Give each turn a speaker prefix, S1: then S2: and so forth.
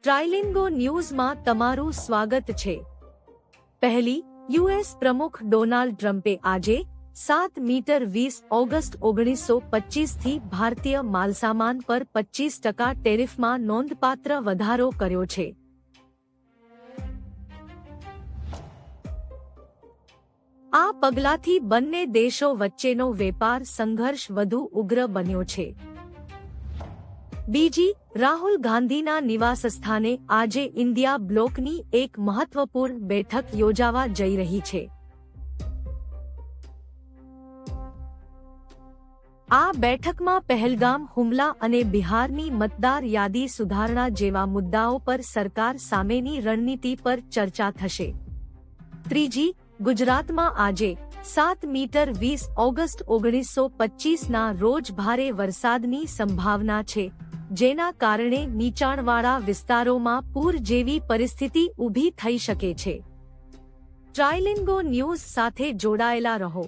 S1: ટ્રાઇલિંગો ન્યૂઝમાં તમારું સ્વાગત છે। પહેલી, યુએસ પ્રમુખ ડોનાલ્ડ ટ્રમ્પે આજે 7 મીટર 20 ઓગસ્ટ 1925 થી ભારતીય માલસામાન પર 25% ટેરિફમાં નોંધપાત્ર વધારો કર્યો છે। આ પગલાથી બંને દેશો વચ્ચેનો વેપાર સંઘર્ષ વધુ ઉગ્ર બન્યો છે। બીજી, રાહુલ ગાંધીના નિવાસસ્થાને આજે ઇન્ડિયા બ્લોકની એક મહત્વપૂર્ણ બેઠક યોજાવા જઈ રહી છે। આ બેઠકમાં પહેલગામ હુમલા અને બિહારની મતદાર યાદી સુધારણા જેવા મુદ્દાઓ પર સરકાર સામેની રણનીતિ પર ચર્ચા થશે। ત્રીજી, ગુજરાતમાં આજે 7 મીટર 20 ઓગસ્ટ 1925ના રોજ ભારે વરસાદની સંભાવના છે, જેના કારણે નીચાણવાળા વિસ્તારોમાં પૂર જેવી પરિસ્થિતિ ઊભી થઈ શકે છે। ટ્રાઇલિંગો ન્યૂઝ સાથે જોડાયેલા રહો।